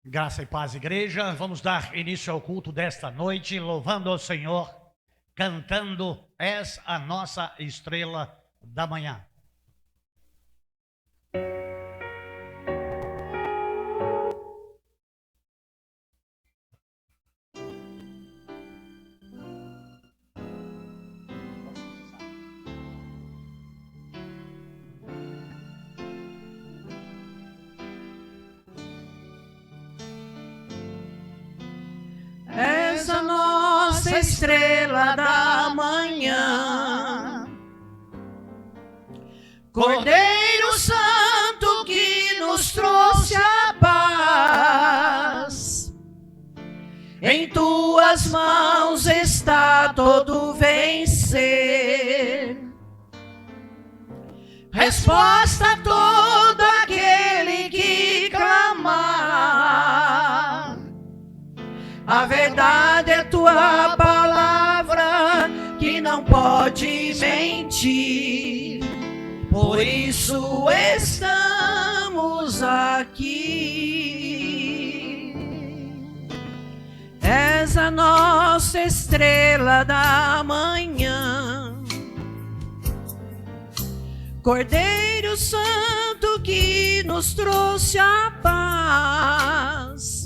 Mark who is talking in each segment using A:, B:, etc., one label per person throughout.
A: Graça e paz, igreja. Vamos dar início ao culto desta noite, louvando ao Senhor, cantando És a nossa estrela da manhã.
B: És a nossa estrela da manhã, Cordeiro Santo que nos trouxe a paz. Em tuas mãos está todo vencer, resposta a todo aquele que clamar. A verdade é tua palavra que não pode mentir, por isso estamos aqui. És a nossa estrela da manhã, Cordeiro Santo que nos trouxe a paz.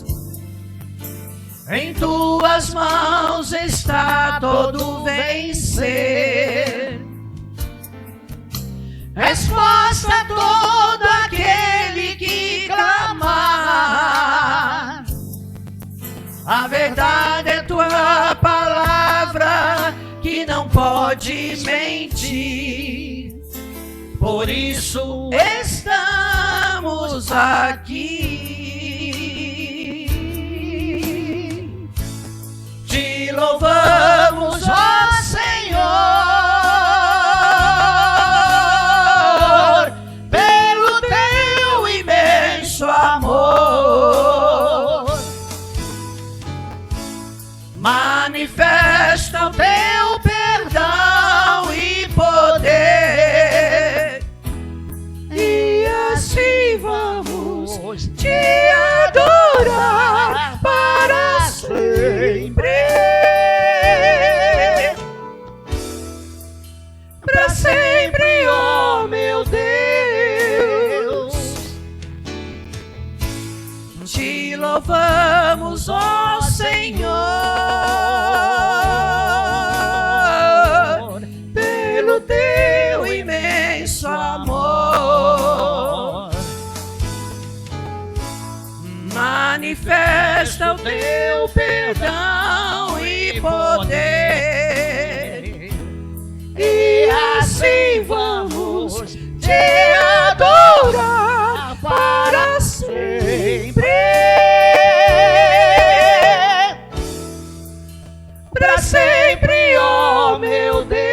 B: Em tuas mãos está todo vencer, resposta a todo aquele que clamar. A verdade é tua palavra que não pode mentir, por isso estamos aqui. Te louvamos, ó Senhor, pelo teu imenso amor. Manifesta o teu perdão e poder, e assim vamos te adorar para sempre. Para sempre, ó meu Deus, te louvamos, ó Senhor, pelo teu imenso amor. Manifesta o teu perdão e poder, e assim vamos te adorar para sempre. Para sempre, ó meu Deus.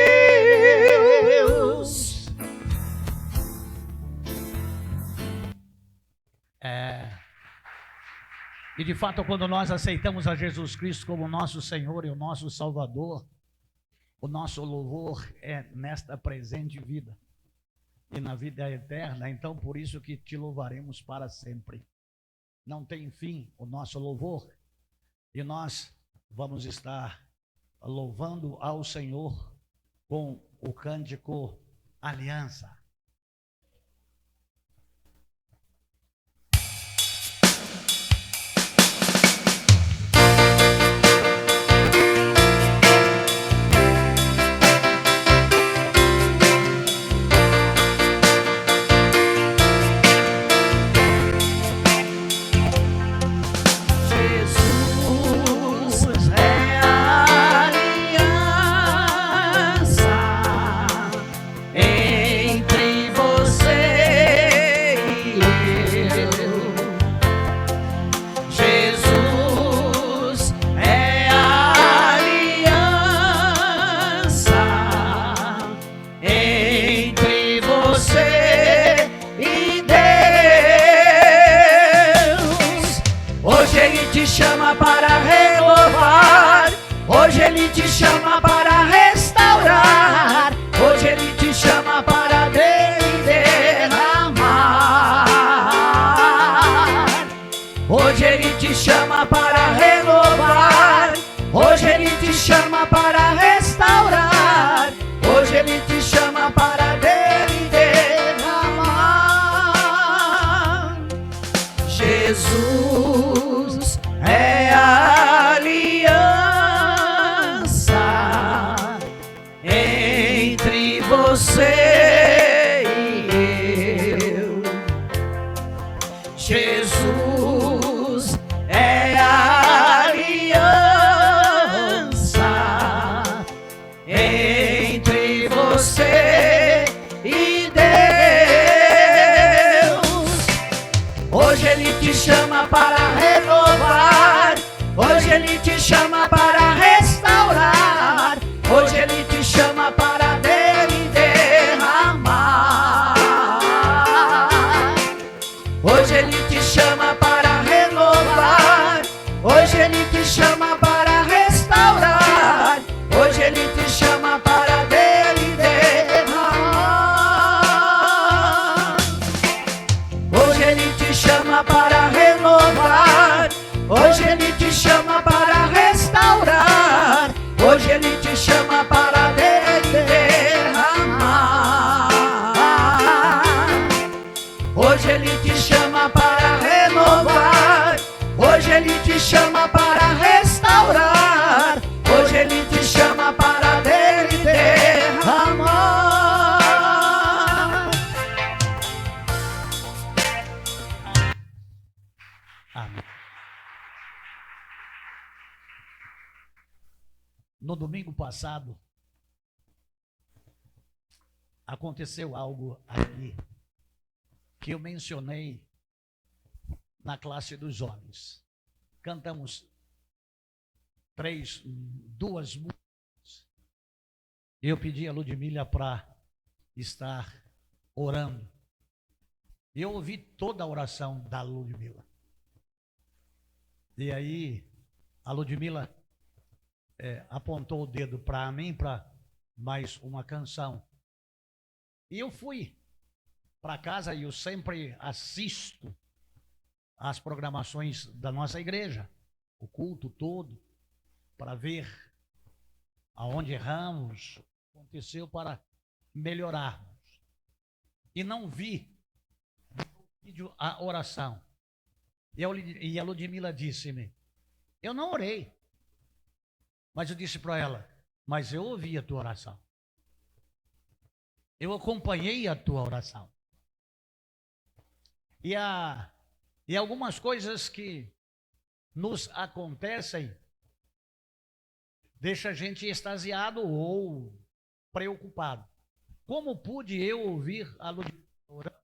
A: E de fato, quando nós aceitamos a Jesus Cristo como nosso Senhor e o nosso Salvador, o nosso louvor é nesta presente vida e na vida eterna. Então, por isso que te louvaremos para sempre. Não tem fim o nosso louvor, e nós vamos estar louvando ao Senhor com o cântico Aliança.
B: Hoje Ele te chama para restaurar, hoje Ele te chama para derramar. Hoje Hoje Ele te chama para renovar. Hoje Ele te chama para restaurar. Hoje Ele te chama para dele derramar. Jesus é a aliança entre você e eu. Jesus é a aliança entre você e Deus. Hoje Ele te chama para renovar. Hoje Ele te chama para restaurar. Hoje Ele te chama para dele derramar. Hoje Ele te chama para renovar. Hoje Ele te chama para restaurar. Hoje Ele te chama para dele derramar. Hoje Ele te chama para renovar. Hoje Ele te chama para restaurar. Hoje Ele te chama para dele derramar. Hoje Ele te chama para renovar. Hoje Ele te chama para restaurar. Hoje Ele te chama para dele derramar.
A: Amém. No domingo passado, aconteceu algo aqui que eu mencionei na classe dos homens. Cantamos duas músicas. Eu pedi a Ludmila para estar orando. Eu ouvi toda a oração da Ludmila. E aí, a Ludmila apontou o dedo para mim, para mais uma canção. E eu fui para casa e eu sempre assisto às programações da nossa igreja, o culto todo, para ver aonde erramos, o que aconteceu para melhorarmos. E não vi no vídeo a oração. E a Ludmila disse-me, eu não orei. Mas eu disse para ela, mas eu ouvi a tua oração. Eu acompanhei a tua oração. E algumas coisas que nos acontecem deixa a gente extasiado ou preocupado. Como pude eu ouvir a Ludmila orando?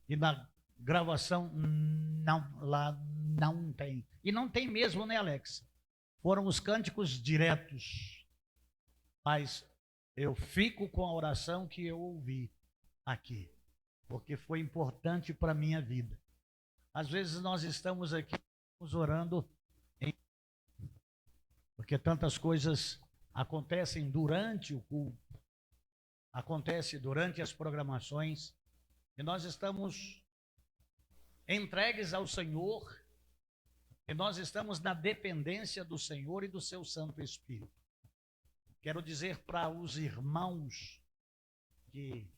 A: E na gravação lá não tem. E não tem mesmo, né, Alex? Foram os cânticos diretos. Mas eu fico com a oração que eu ouvi aqui, porque foi importante para a minha vida. Às vezes nós estamos aqui orando, porque tantas coisas acontecem durante o culto, acontece durante as programações, e nós estamos entregues ao Senhor, e nós estamos na dependência do Senhor e do seu Santo Espírito. Quero dizer para os irmãos que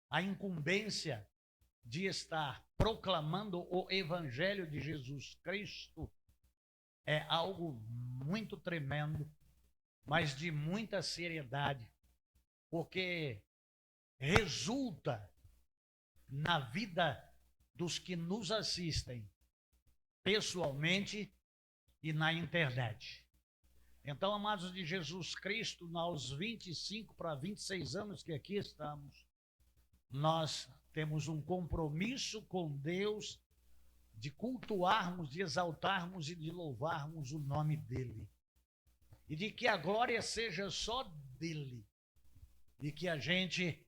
A: a incumbência de estar proclamando o Evangelho de Jesus Cristo é algo muito tremendo, mas de muita seriedade, porque resulta na vida dos que nos assistem pessoalmente e na internet. Então, amados de Jesus Cristo, aos 25 para 26 anos que aqui estamos, nós temos um compromisso com Deus de cultuarmos, de exaltarmos e de louvarmos o nome dEle. E de que a glória seja só dEle. E que a gente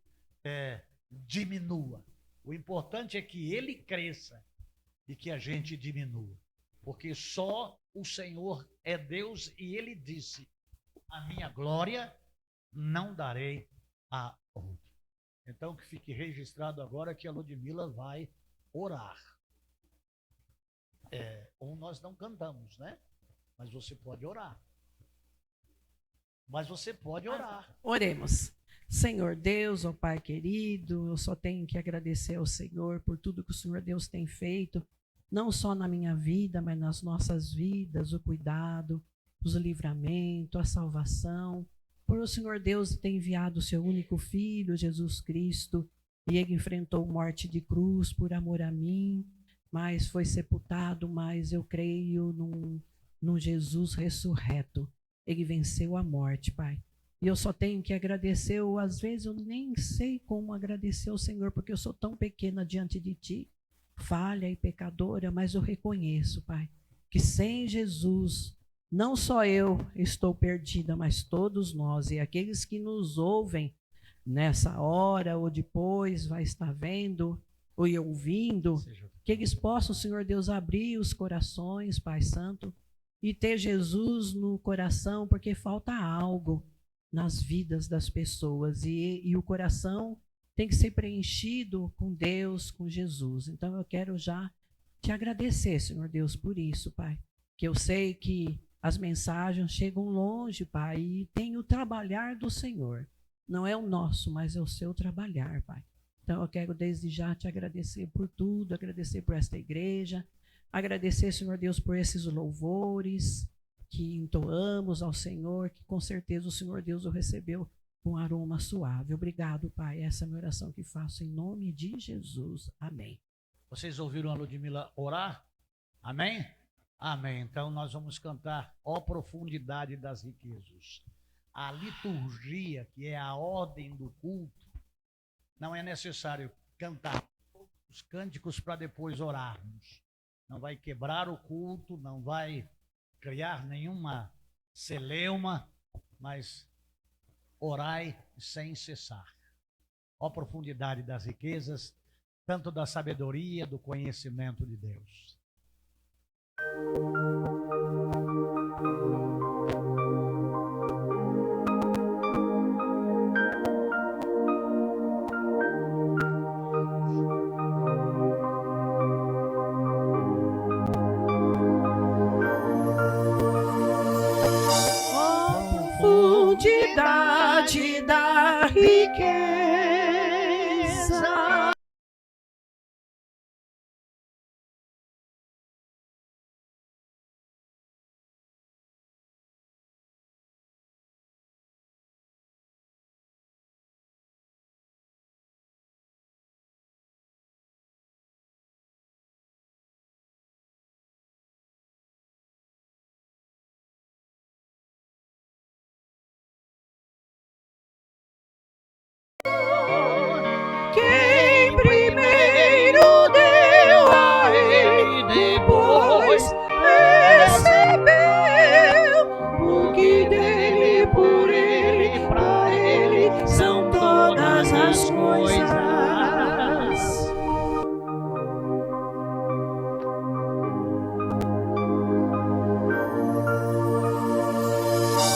A: diminua. O importante é que Ele cresça e que a gente diminua. Porque só o Senhor é Deus e Ele disse, a minha glória não darei a outro. Então que fique registrado agora que a Ludmila vai orar. nós não cantamos, né? Mas você pode orar. Mas você pode orar.
B: Oremos. Senhor Deus, ó Pai querido, eu só tenho que agradecer ao Senhor por tudo que o Senhor Deus tem feito, não só na minha vida, mas nas nossas vidas, o cuidado, os livramentos, a salvação. Por o Senhor Deus ter enviado o seu único Filho, Jesus Cristo, e ele enfrentou morte de cruz por amor a mim, mas foi sepultado, mas eu creio num Jesus ressurreto. Ele venceu a morte, Pai. E eu só tenho que agradecer, ou às vezes eu nem sei como agradecer ao Senhor, porque eu sou tão pequena diante de Ti, falha e pecadora, mas eu reconheço, Pai, que sem Jesus, não só eu estou perdida, mas todos nós, e aqueles que nos ouvem nessa hora ou depois vai estar vendo ou ouvindo, que eles possam, Senhor Deus, abrir os corações, Pai Santo, e ter Jesus no coração, porque falta algo nas vidas das pessoas, e o coração tem que ser preenchido com Deus, com Jesus. Então eu quero já te agradecer, Senhor Deus, por isso, Pai, que eu sei que as mensagens chegam longe, Pai, e tem o trabalhar do Senhor. Não é o nosso, mas é o seu trabalhar, Pai. Então eu quero desde já te agradecer por tudo, agradecer por esta igreja, agradecer, Senhor Deus, por esses louvores que entoamos ao Senhor, que com certeza o Senhor Deus o recebeu com aroma suave. Obrigado, Pai. Essa é a minha oração que faço em nome de Jesus. Amém.
A: Vocês ouviram a Ludmila orar? Amém? Amém. Então nós vamos cantar Ó Profundidade das Riquezas. A liturgia, que é a ordem do culto, não é necessário cantar os cânticos para depois orarmos. Não vai quebrar o culto, não vai criar nenhuma celeuma, mas orai sem cessar. Ó profundidade das riquezas, tanto da sabedoria, do conhecimento de Deus.
B: Profundidade da riqueza. Quem primeiro deu a ele, depois recebeu, porque dele, por ele, pra ele são todas as coisas.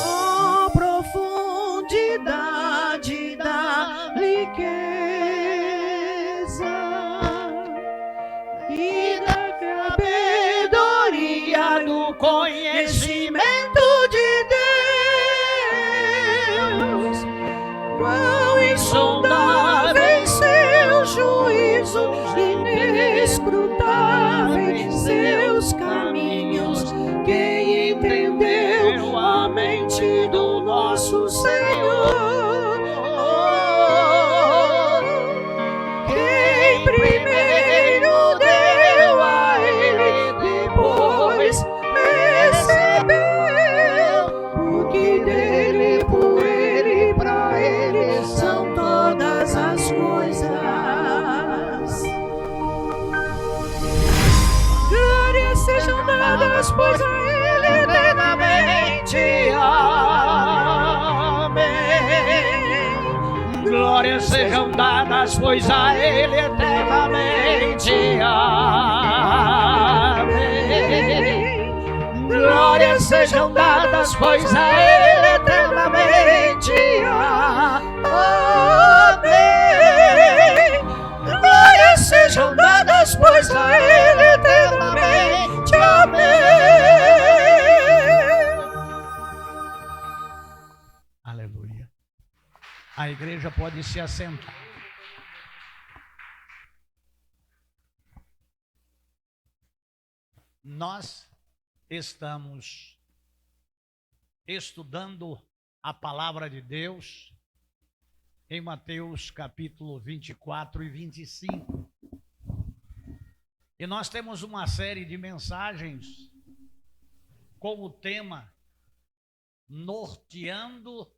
B: Oh, profundidade da riqueza e da sabedoria, do conhecimento de Deus. Quão insondáveis seus juízos, inescrutáveis seus caminhos. Quem entendeu a mente do nosso Senhor? Quem primeiro deu a ele, depois recebeu, porque dele, por ele, pra ele são todas as coisas. Glórias sejam dadas, pois a ele eternamente. Amém.
A: Glórias sejam dadas, pois a Ele eternamente. Amém. Glórias sejam dadas, pois a Ele eternamente.
B: Amém. Glórias sejam dadas, pois a ele eternamente. Amém.
A: A igreja pode se assentar. Nós estamos estudando a palavra de Deus em Mateus capítulo 24 e 25. E nós temos uma série de mensagens com o tema Norteando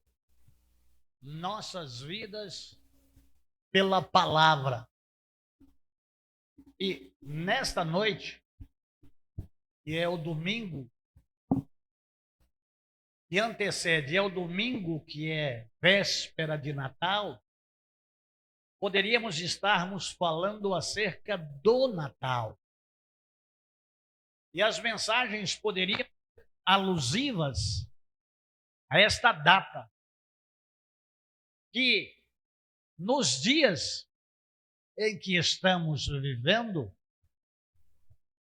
A: Nossas Vidas pela Palavra. E nesta noite, que é o domingo, que antecede, é o domingo que é véspera de Natal, poderíamos estarmos falando acerca do Natal. E as mensagens poderiam ser alusivas a esta data, que nos dias em que estamos vivendo,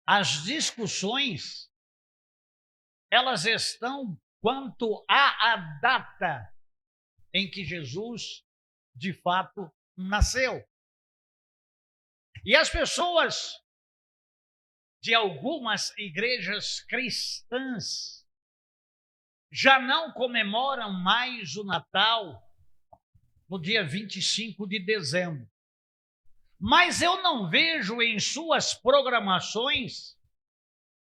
A: as discussões, elas estão quanto à data em que Jesus, de fato, nasceu. E as pessoas de algumas igrejas cristãs já não comemoram mais o Natal no dia 25 de dezembro. Mas eu não vejo em suas programações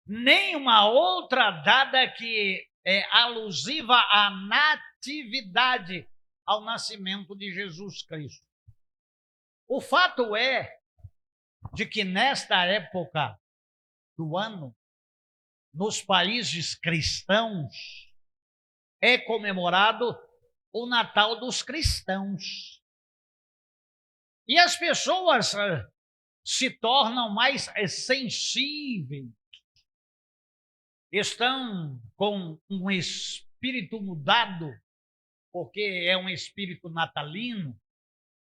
A: nenhuma outra data que é alusiva à natividade, ao nascimento de Jesus Cristo. O fato é de que nesta época do ano, nos países cristãos, é comemorado o Natal dos cristãos. E as pessoas se tornam mais sensíveis, estão com um espírito mudado, porque é um espírito natalino,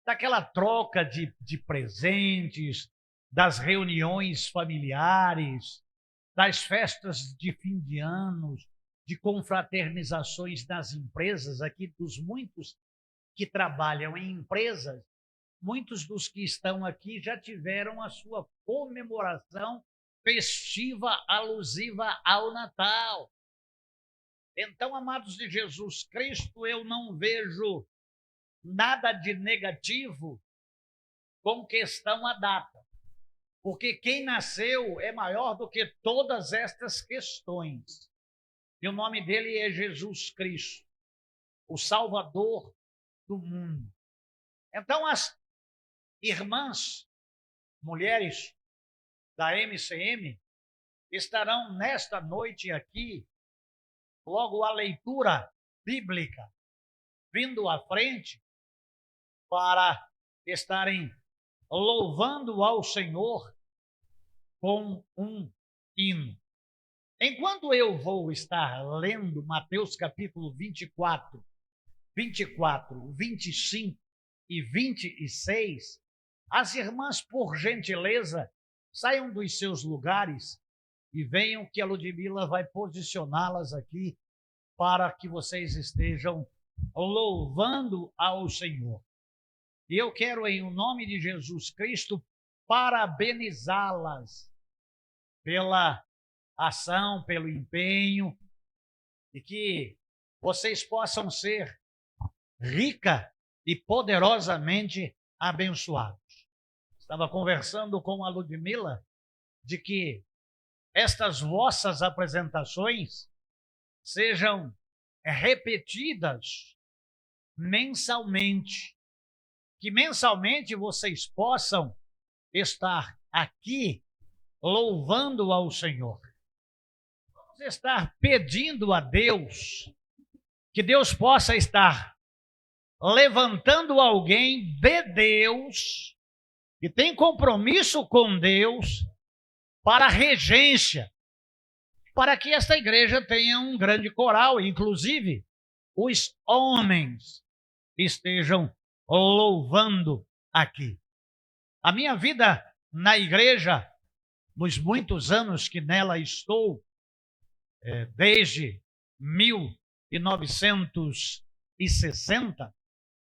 A: daquela troca de presentes, das reuniões familiares, das festas de fim de anos, de confraternizações nas empresas, aqui dos muitos que trabalham em empresas, muitos dos que estão aqui já tiveram a sua comemoração festiva alusiva ao Natal. Então, amados de Jesus Cristo, eu não vejo nada de negativo com questão à data, porque quem nasceu é maior do que todas estas questões. E o nome dele é Jesus Cristo, o Salvador do mundo. Então, as irmãs, mulheres da MCM, estarão nesta noite aqui, logo a leitura bíblica, vindo à frente, para estarem louvando ao Senhor com um hino. Enquanto eu vou estar lendo Mateus capítulo 24, 25 e 26, as irmãs, por gentileza, saiam dos seus lugares e venham que a Ludmila vai posicioná-las aqui para que vocês estejam louvando ao Senhor. E eu quero, em nome de Jesus Cristo, parabenizá-las pela ação, pelo empenho, e que vocês possam ser rica e poderosamente abençoados. Estava conversando com a Ludmila de que estas vossas apresentações sejam repetidas mensalmente, que mensalmente vocês possam estar aqui louvando ao Senhor. Vamos estar pedindo a Deus que Deus possa estar levantando alguém de Deus, que tem compromisso com Deus, para a regência, para que esta igreja tenha um grande coral, inclusive os homens estejam louvando aqui. A minha vida na igreja, nos muitos anos que nela estou, desde 1960,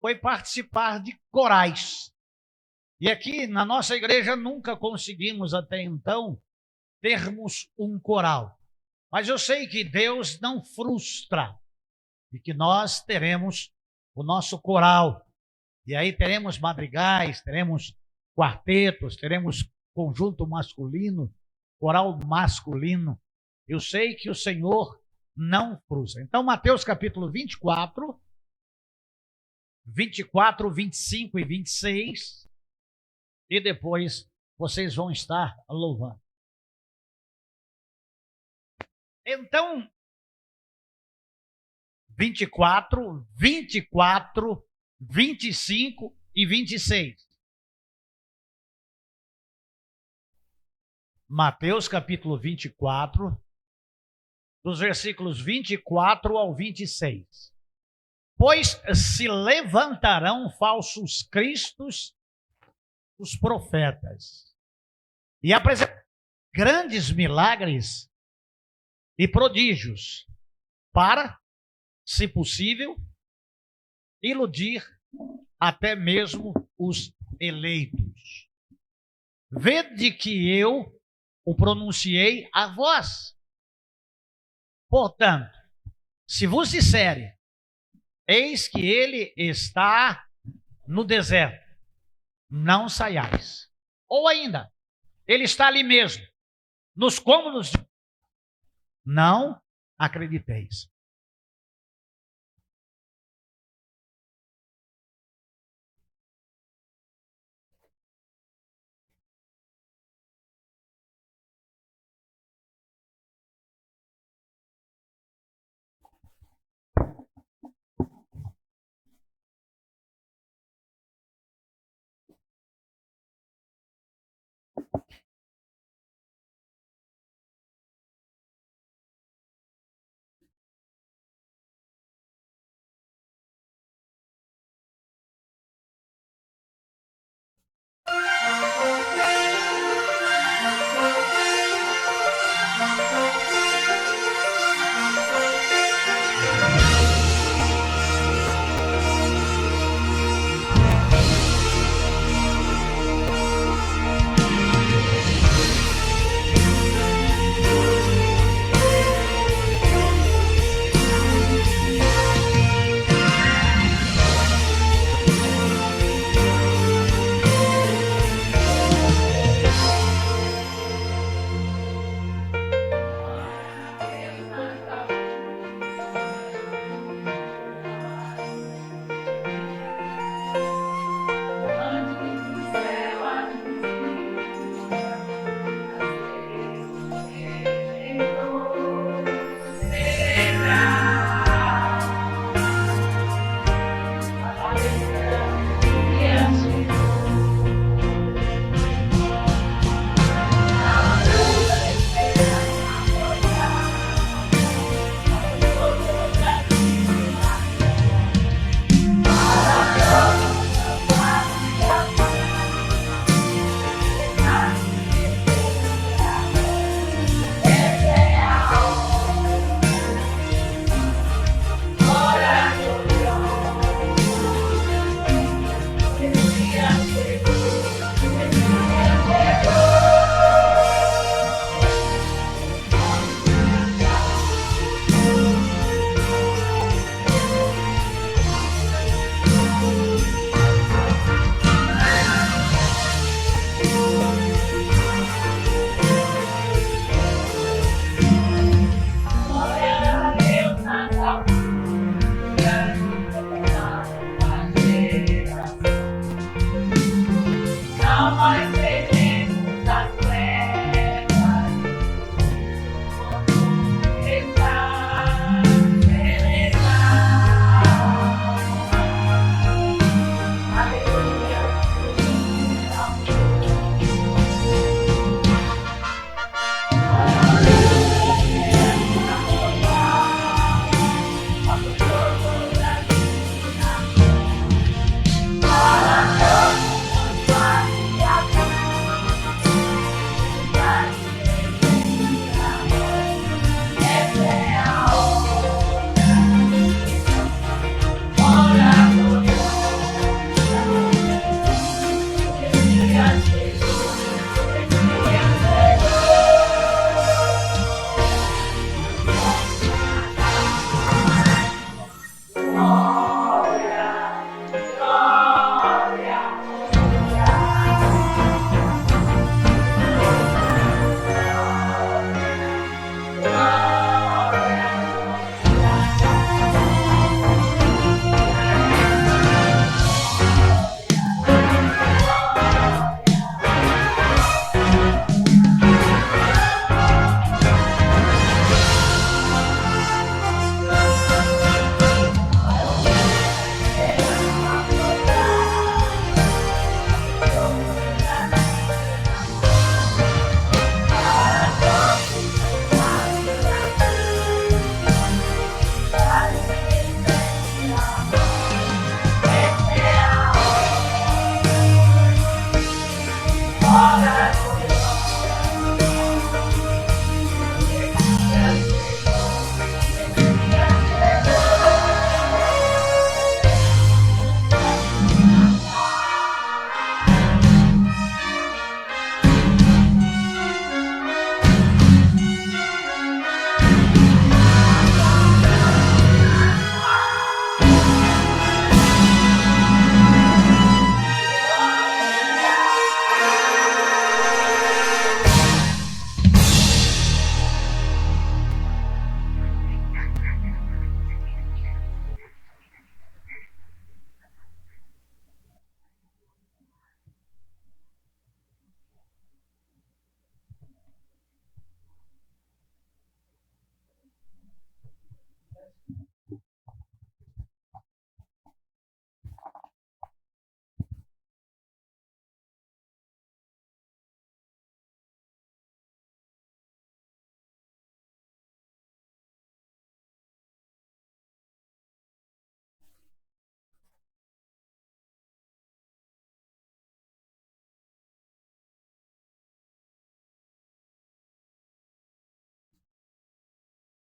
A: foi participar de corais. E aqui na nossa igreja nunca conseguimos até então termos um coral. Mas eu sei que Deus não frustra e que nós teremos o nosso coral. E aí teremos madrigais, teremos quartetos, teremos conjunto masculino, coral masculino. Eu sei que o Senhor não frustra. Então, Mateus capítulo 24, 25 e 26. E depois vocês vão estar louvando. Então, 24, 25 e 26. Mateus capítulo 24, dos versículos 24 ao 26. Pois se levantarão falsos cristos, os profetas, e apresentarão grandes milagres e prodígios, para, se possível, iludir até mesmo os eleitos. Vede que eu o pronunciei a vós. Portanto, se vos disserem, eis que ele está no deserto, não saiais. Ou ainda, ele está ali mesmo, nos cômodos, não acrediteis.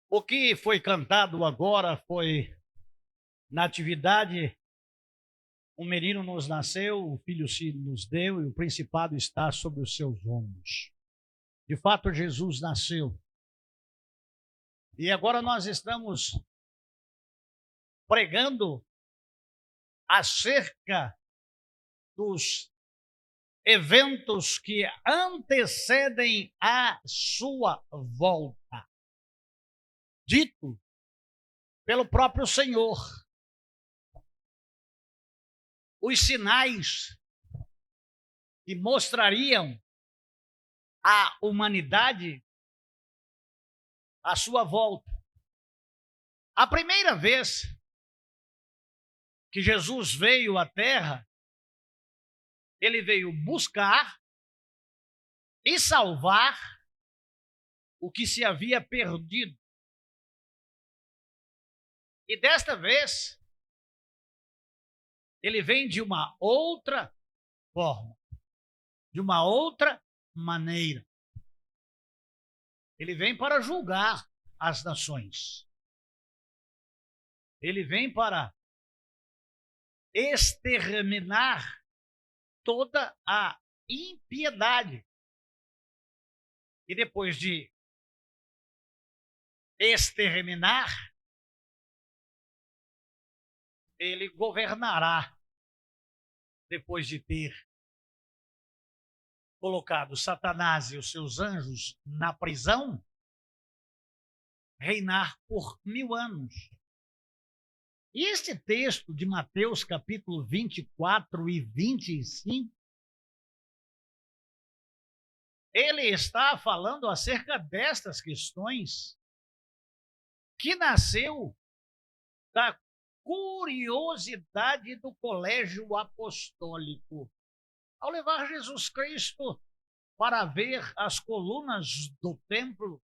A: O que foi cantado agora foi: Natividade, um menino nos nasceu, o filho se nos deu e o principado está sobre os seus ombros. De fato, Jesus nasceu. E agora nós estamos pregando acerca dos eventos que antecedem a sua volta, dito pelo próprio Senhor. Os sinais que mostrariam à humanidade a sua volta. A primeira vez que Jesus veio à Terra, ele veio buscar e salvar o que se havia perdido. E desta vez, ele vem de uma outra forma, de uma outra maneira. Ele vem para julgar as nações. Ele vem para exterminar toda a impiedade. E depois de exterminar, ele governará, depois de ter colocado Satanás e os seus anjos na prisão, reinar por 1000 anos. E este texto de Mateus capítulo 24 e 25, ele está falando acerca destas questões que nasceu da curiosidade do colégio apostólico. Ao levar Jesus Cristo para ver as colunas do templo,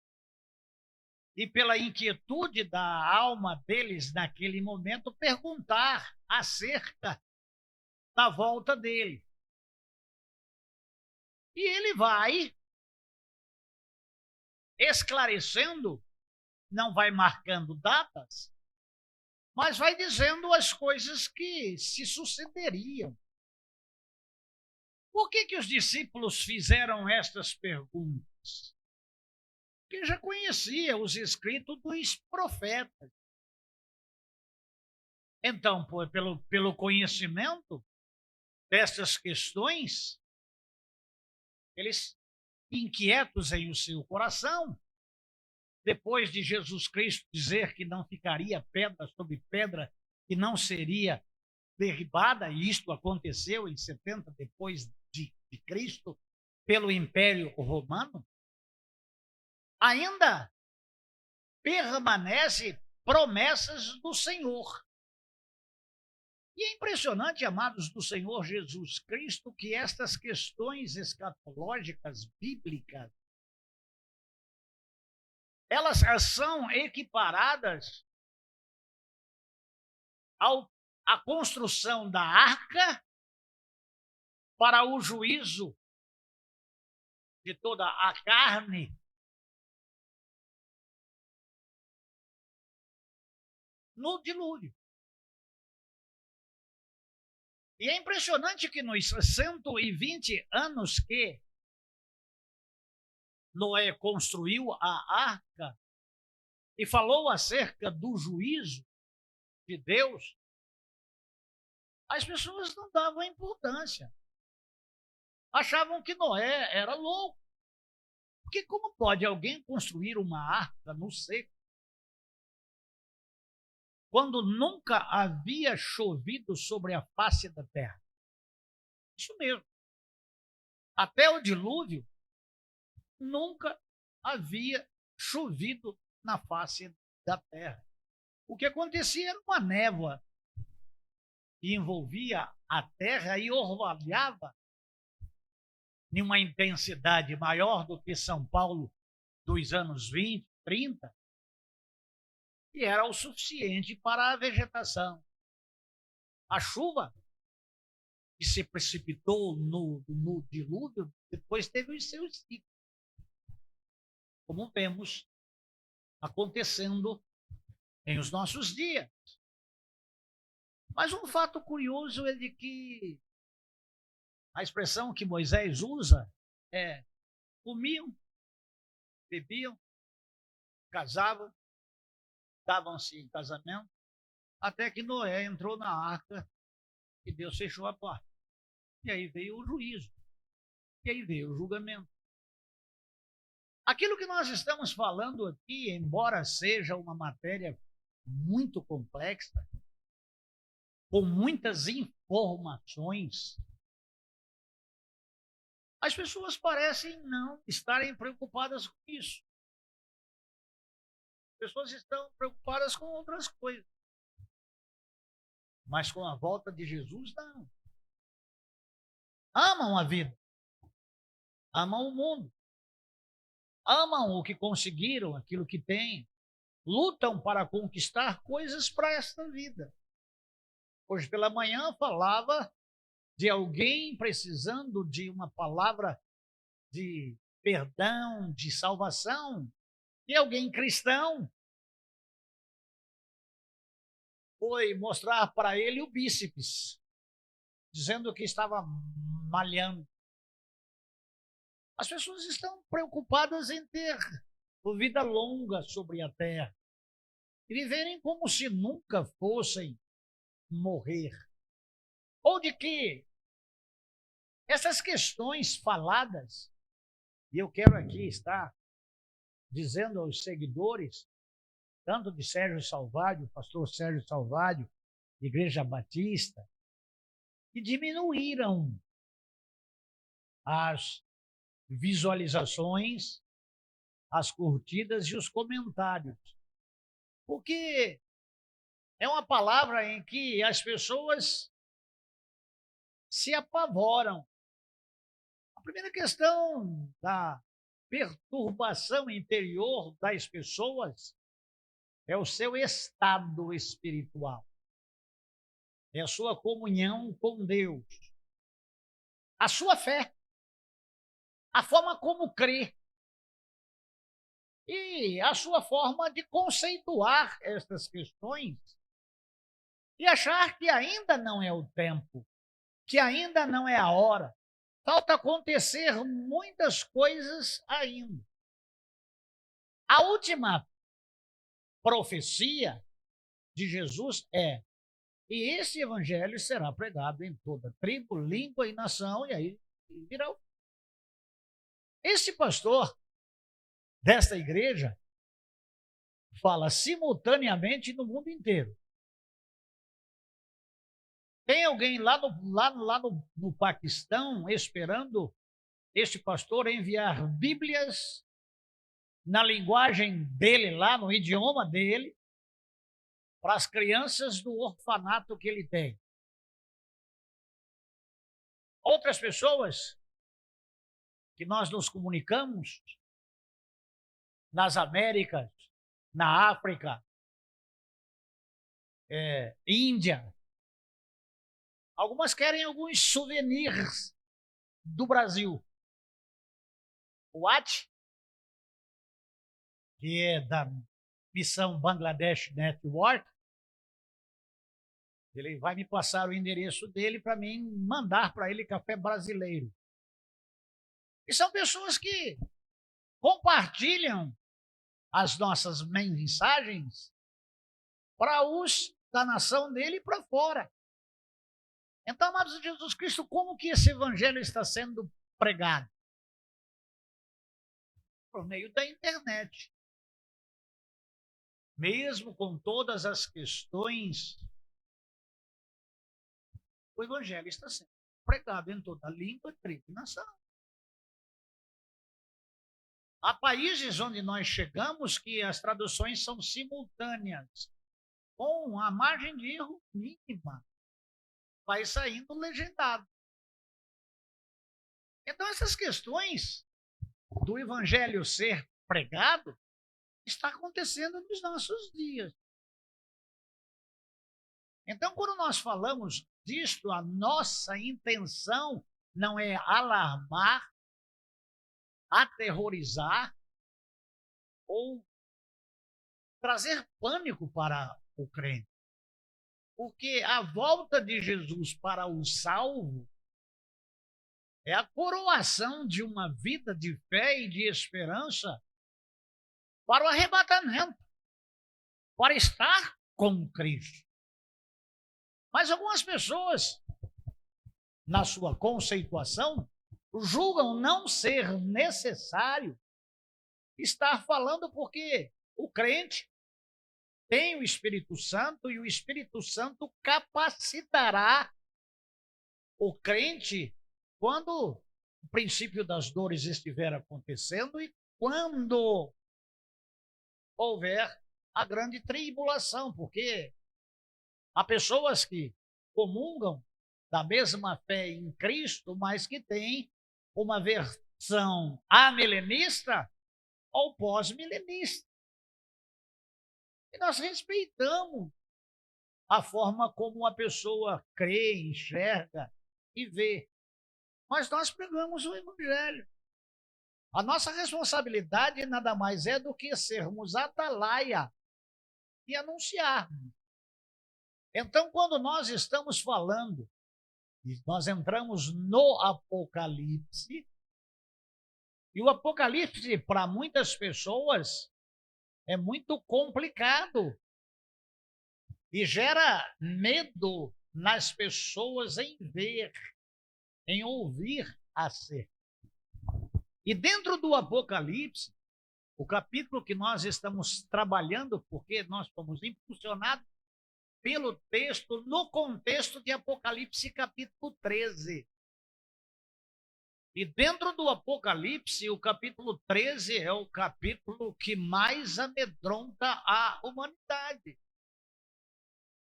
A: e pela inquietude da alma deles naquele momento, perguntar acerca da volta dele. E ele vai esclarecendo, não vai marcando datas, mas vai dizendo as coisas que se sucederiam. Por que os discípulos fizeram estas perguntas? Porque já conhecia os escritos dos profetas. Então, pelo conhecimento dessas questões, eles, inquietos em o seu coração, depois de Jesus Cristo dizer que não ficaria pedra sobre pedra, que não seria derribada, e isto aconteceu em 70 depois de Cristo, pelo Império Romano, ainda permanece promessas do Senhor. E é impressionante, amados do Senhor Jesus Cristo, que estas questões escatológicas bíblicas, elas são equiparadas à construção da arca para o juízo de toda a carne no dilúvio. E é impressionante que nos 120 anos que Noé construiu a arca e falou acerca do juízo de Deus, as pessoas não davam importância. Achavam que Noé era louco. Porque como pode alguém construir uma arca no seco, quando nunca havia chovido sobre a face da terra? Isso mesmo. Até o dilúvio, nunca havia chovido na face da terra. O que acontecia era uma névoa que envolvia a terra e orvalhava em uma intensidade maior do que São Paulo dos anos 20, 30, e era o suficiente para a vegetação. A chuva que se precipitou no dilúvio depois teve os seus ciclos, como vemos acontecendo em os nossos dias. Mas um fato curioso é de que a expressão que Moisés usa é: comiam, bebiam, casavam, davam-se em casamento, até que Noé entrou na arca e Deus fechou a porta. E aí veio o juízo. E aí veio o julgamento. Aquilo que nós estamos falando aqui, embora seja uma matéria muito complexa, com muitas informações, as pessoas parecem não estarem preocupadas com isso. As pessoas estão preocupadas com outras coisas. Mas com a volta de Jesus, não. Amam a vida. Amam o mundo. Amam o que conseguiram, aquilo que têm. Lutam para conquistar coisas para esta vida. Hoje pela manhã falava de alguém precisando de uma palavra de perdão, de salvação, e alguém cristão foi mostrar para ele o bíceps, dizendo que estava malhando. As pessoas estão preocupadas em ter vida longa sobre a terra e viverem como se nunca fossem morrer. Ou de que essas questões faladas, e eu quero aqui estar dizendo aos seguidores, tanto de Sérgio Salvádio, pastor Sérgio Salvádio, Igreja Batista, que diminuíram as visualizações, as curtidas e os comentários. Porque é uma palavra em que as pessoas se apavoram. A primeira questão da perturbação interior das pessoas é o seu estado espiritual. É a sua comunhão com Deus. A sua fé. A forma como crê. E a sua forma de conceituar estas questões e achar que ainda não é o tempo, que ainda não é a hora. Falta acontecer muitas coisas ainda. A última profecia de Jesus é: e esse evangelho será pregado em toda tribo, língua e nação, e aí virá. Esse pastor desta igreja fala simultaneamente no mundo inteiro. Tem alguém lá no Paquistão esperando este pastor enviar Bíblias na linguagem dele, lá no idioma dele, para as crianças do orfanato que ele tem. Outras pessoas que nós nos comunicamos nas Américas, na África, Índia. Algumas querem alguns souvenirs do Brasil. O AT, que é da Missão Bangladesh Network, ele vai me passar o endereço dele para mim mandar para ele café brasileiro. E são pessoas que compartilham as nossas mensagens para os da nação dele e para fora. Então, amados de Jesus Cristo, como que esse evangelho está sendo pregado? Por meio da internet. Mesmo com todas as questões, o evangelho está sendo pregado em toda língua, tribo e nação. Há países onde nós chegamos que as traduções são simultâneas, com a margem de erro mínima. Vai saindo legendado. Então, essas questões do evangelho ser pregado está acontecendo nos nossos dias. Então, quando nós falamos disto, a nossa intenção não é alarmar, aterrorizar ou trazer pânico para o crente. Porque a volta de Jesus para o salvo é a coroação de uma vida de fé e de esperança para o arrebatamento, para estar com Cristo. Mas algumas pessoas, na sua conceituação, julgam não ser necessário estar falando porque o crente tem o Espírito Santo e o Espírito Santo capacitará o crente quando o princípio das dores estiver acontecendo e quando houver a grande tribulação, porque há pessoas que comungam da mesma fé em Cristo, mas que têm uma versão amilenista ou pós-milenista. E nós respeitamos a forma como a pessoa crê, enxerga e vê. Mas nós pregamos o Evangelho. A nossa responsabilidade nada mais é do que sermos atalaia e anunciarmos. Então, quando nós estamos falando, e nós entramos no Apocalipse, e o Apocalipse, para muitas pessoas, é muito complicado e gera medo nas pessoas em ver, em ouvir acerca. E dentro do Apocalipse, o capítulo que nós estamos trabalhando, porque nós fomos impulsionados pelo texto, no contexto de Apocalipse capítulo 13. E dentro do Apocalipse, o capítulo 13 é o capítulo que mais amedronta a humanidade.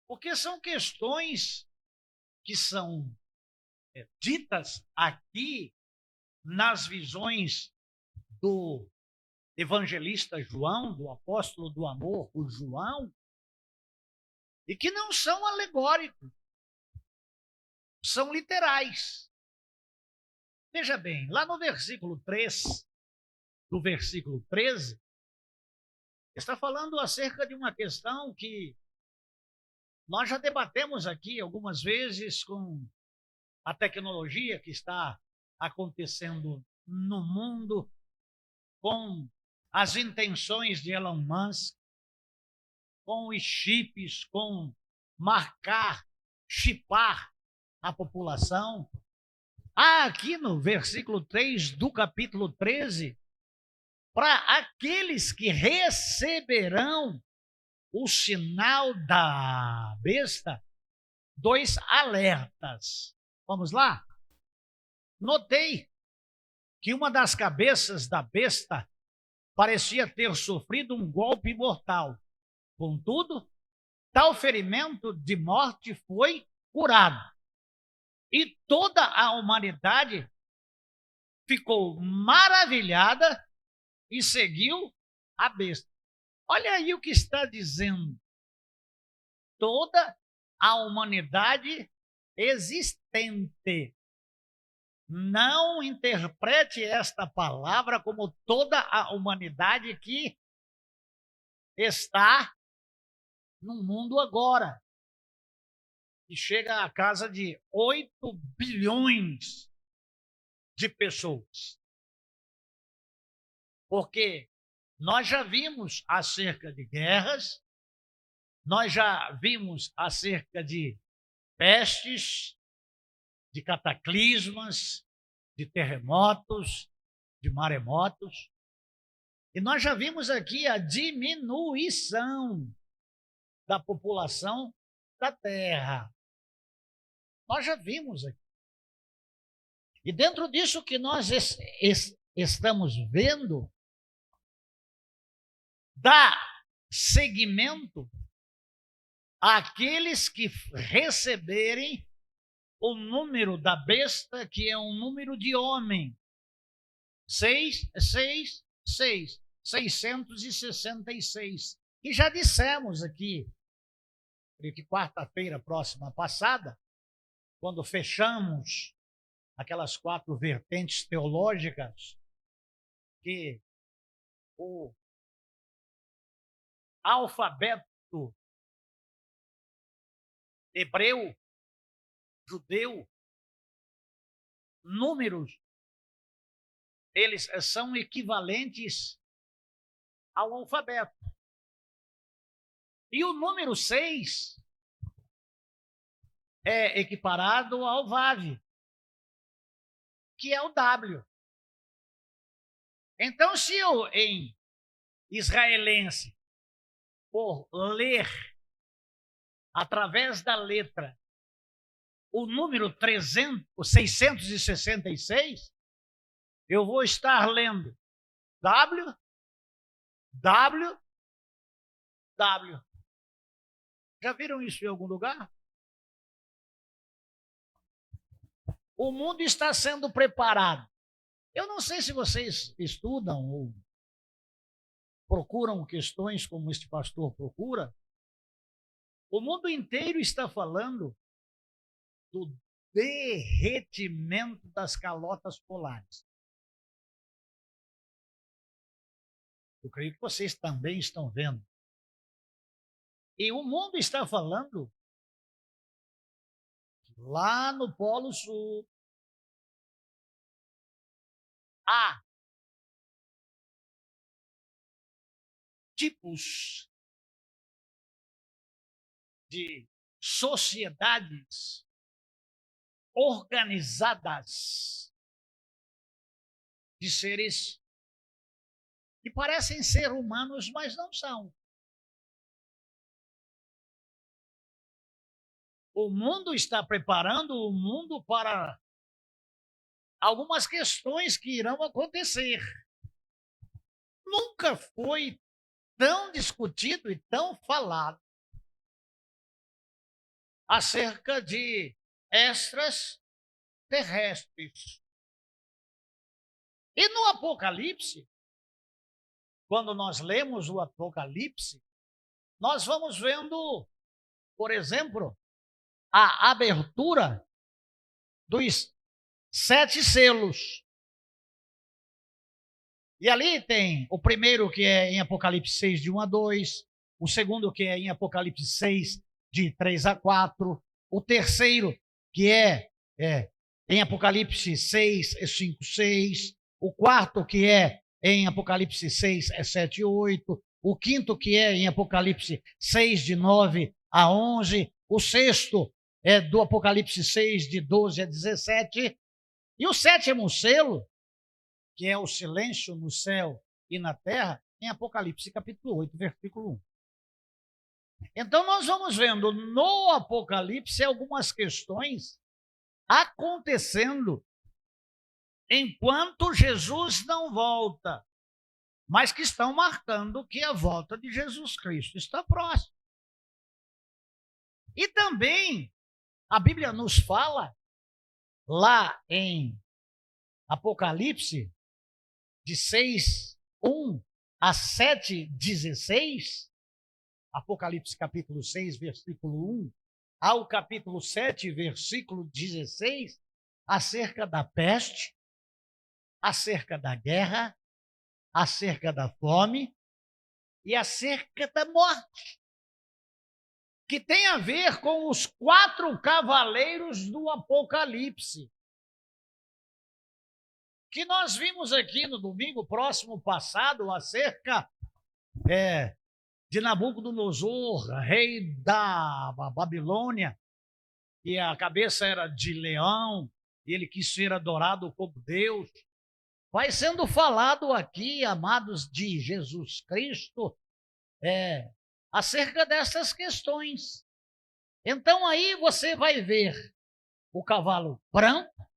A: Porque são questões que são ditas aqui nas visões do evangelista João, do apóstolo do amor, o João, e que não são alegóricos, são literais. Veja bem, lá no versículo 3, do versículo 13, está falando acerca de uma questão que nós já debatemos aqui algumas vezes com a tecnologia que está acontecendo no mundo, com as intenções de Elon Musk, com os chips, com chipar a população. Aqui no versículo 3 do capítulo 13, para aqueles que receberão o sinal da besta, 2 alertas. Vamos lá? Notei que uma das cabeças da besta parecia ter sofrido um golpe mortal. Contudo, tal ferimento de morte foi curado. E toda a humanidade ficou maravilhada e seguiu a besta. Olha aí o que está dizendo. Toda a humanidade existente. Não interprete esta palavra como toda a humanidade que está no mundo agora, que chega à casa de 8 bilhões de pessoas. Porque nós já vimos acerca de guerras, nós já vimos acerca de pestes, de cataclismas, de terremotos, de maremotos. E nós já vimos aqui a diminuição da população da Terra. Nós já vimos aqui. E dentro disso que nós estamos vendo, dá seguimento àqueles que receberem o número da besta, que é um número de homem. 666. E já dissemos aqui, creio que quarta-feira próxima passada, quando fechamos aquelas 4 vertentes teológicas, que alfabeto hebreu, judeu, números, eles são equivalentes ao alfabeto. E o número 6 é equiparado ao Vav, que é o W. Então, se eu, em israelense, for ler através da letra o número 666, eu vou estar lendo W, W, W. Já viram isso em algum lugar? O mundo está sendo preparado. Eu não sei se vocês estudam ou procuram questões como este pastor procura. O mundo inteiro está falando do derretimento das calotas polares. Eu creio que vocês também estão vendo. E o mundo está falando que lá no Polo Sul há tipos de sociedades organizadas de seres que parecem ser humanos, mas não são. O mundo está preparando o mundo para algumas questões que irão acontecer. Nunca foi tão discutido e tão falado acerca de extras terrestres. E no Apocalipse, quando nós lemos o Apocalipse, nós vamos vendo, por exemplo, a abertura dos 7 selos. E ali tem o primeiro, que é em Apocalipse 6, de 1 a 2, o segundo, que é em Apocalipse 6, de 3 a 4, o terceiro, que é em Apocalipse 6, é 5, 6, o quarto, que é em Apocalipse 6, é 7 e 8, o quinto, que é em Apocalipse 6, de 9 a 11, o sexto é do Apocalipse 6, de 12 a 17, e o sétimo selo, que é o silêncio no céu e na terra, em Apocalipse capítulo 8, versículo 1. Então nós vamos vendo no Apocalipse algumas questões acontecendo enquanto Jesus não volta, mas que estão marcando que a volta de Jesus Cristo está próxima. E também a Bíblia nos fala, lá em Apocalipse, de 6, 1 a 7, 16, Apocalipse capítulo 6, versículo 1, ao capítulo 7, versículo 16, acerca da peste, acerca da guerra, acerca da fome e acerca da morte, que tem a ver com os 4 cavaleiros do Apocalipse, que nós vimos aqui no domingo próximo passado, acerca de Nabucodonosor, rei da Babilônia, e a cabeça era de leão, e ele quis ser adorado como Deus. Vai sendo falado aqui, amados de Jesus Cristo, acerca dessas questões. Então aí você vai ver o cavalo branco,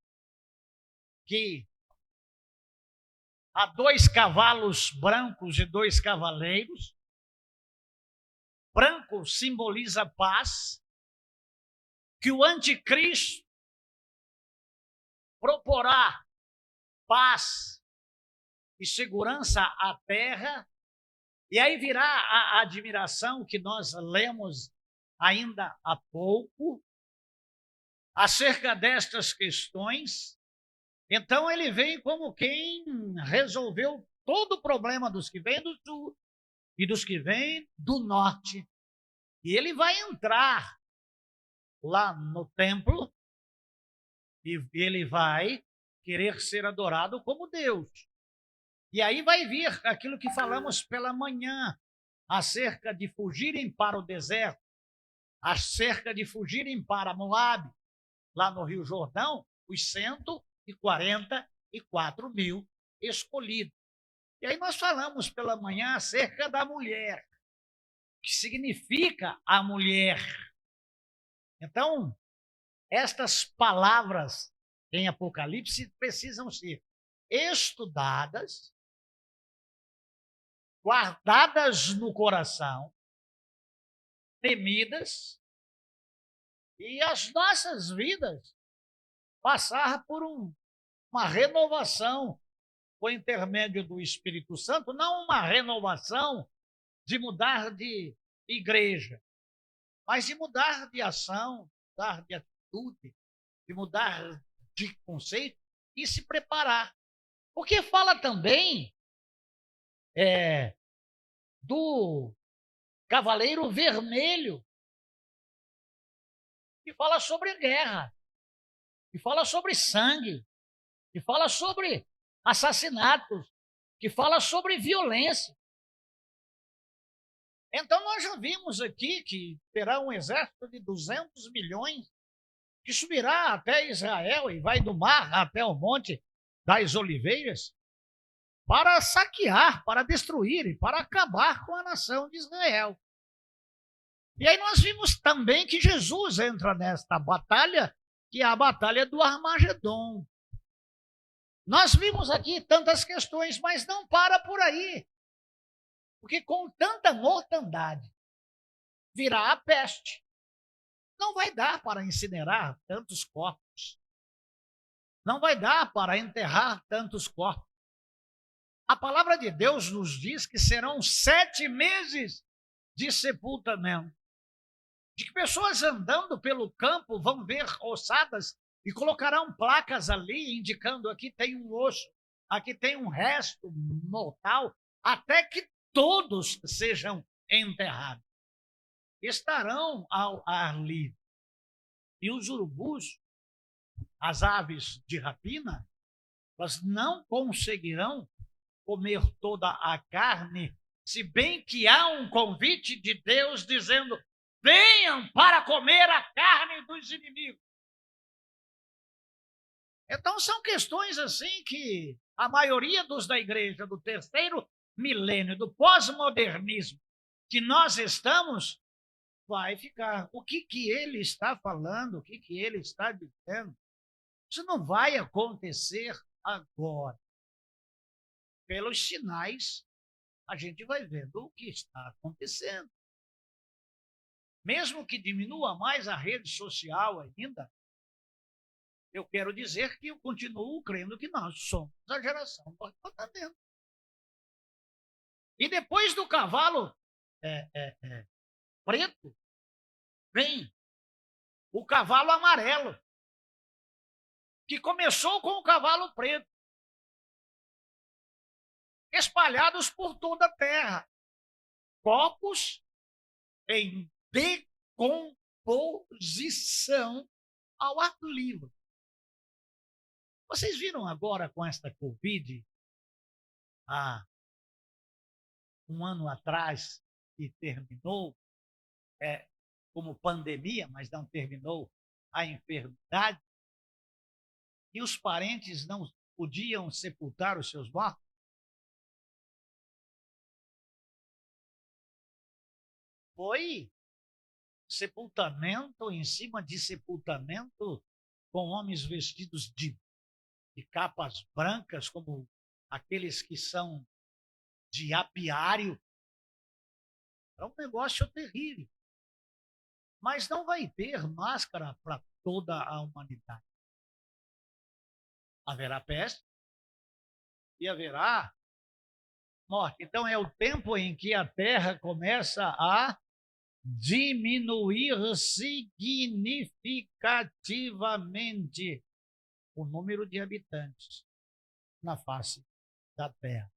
A: que há 2 cavalos brancos e 2 cavaleiros. Branco simboliza paz, que o anticristo proporá paz e segurança à terra, e aí virá a admiração que nós lemos ainda há pouco, acerca destas questões. Então ele vem como quem resolveu todo o problema dos que vêm do sul e dos que vêm do norte. E ele vai entrar lá no templo e ele vai querer ser adorado como Deus. E aí vai vir aquilo que falamos pela manhã, acerca de fugirem para o deserto, acerca de fugirem para Moabe, lá no Rio Jordão, os 144 mil escolhidos. E aí nós falamos pela manhã acerca da mulher, o que significa a mulher. Então, estas palavras em Apocalipse precisam ser estudadas, guardadas no coração, temidas, e as nossas vidas passar por uma renovação por intermédio do Espírito Santo, não uma renovação de mudar de igreja, mas de mudar de ação, mudar de atitude, de mudar de conceito e se preparar. Porque fala também do cavaleiro vermelho, que fala sobre guerra, que fala sobre sangue, que fala sobre assassinatos, que fala sobre violência. Então nós já vimos aqui que terá um exército de 200 milhões que subirá até Israel e vai do mar até o Monte das Oliveiras para saquear, para destruir e para acabar com a nação de Israel. E aí nós vimos também que Jesus entra nesta batalha, que é a batalha do Armagedon. Nós vimos aqui tantas questões, mas não para por aí. Porque com tanta mortandade virá a peste. Não vai dar para incinerar tantos corpos. Não vai dar para enterrar tantos corpos. A palavra de Deus nos diz que serão 7 meses de sepultamento. De que pessoas andando pelo campo vão ver ossadas e colocarão placas ali indicando aqui tem um osso, aqui tem um resto mortal, até que todos sejam enterrados. Estarão ao ar livre. E os urubus, as aves de rapina, elas não conseguirão comer toda a carne, se bem que há um convite de Deus dizendo: venham para comer a carne dos inimigos. Então são questões assim que a maioria dos da igreja do terceiro milênio, do pós-modernismo que nós estamos, vai ficar. O que ele está falando, o que ele está dizendo, isso não vai acontecer agora. Pelos sinais, a gente vai vendo o que está acontecendo. Mesmo que diminua mais a rede social ainda, eu quero dizer que eu continuo crendo que nós somos a geração do arrebatamento. E depois do cavalo preto, vem o cavalo amarelo, que começou com o cavalo preto, espalhados por toda a terra, corpos em decomposição ao ar livre. Vocês viram agora com esta Covid, há um ano atrás, que terminou como pandemia, mas não terminou a enfermidade, e os parentes não podiam sepultar os seus mortos? Foi sepultamento em cima de sepultamento, com homens vestidos de capas brancas, como aqueles que são de apiário. É um negócio terrível. Mas não vai ter máscara para toda a humanidade. Haverá peste e haverá morte. Então é o tempo em que a terra começa a diminuir significativamente o número de habitantes na face da terra.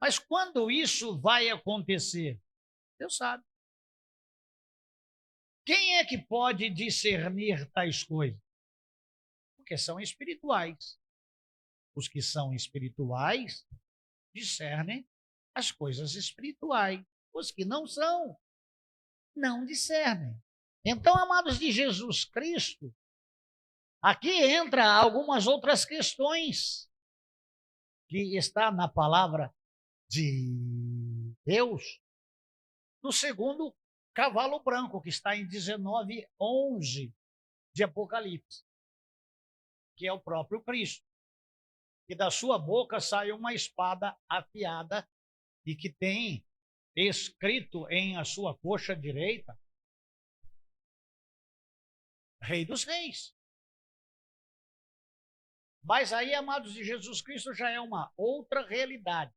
A: Mas quando isso vai acontecer? Deus sabe. Quem é que pode discernir tais coisas? Porque são espirituais. Os que são espirituais discernem as coisas espirituais. Os que não são, não discernem. Então, amados de Jesus Cristo, aqui entra algumas outras questões que está na palavra de Deus, no segundo cavalo branco, que está em 19:11 de Apocalipse, que é o próprio Cristo. E da sua boca sai uma espada afiada e que tem escrito em a sua coxa direita, Rei dos Reis. Mas aí, amados de Jesus Cristo, já é uma outra realidade.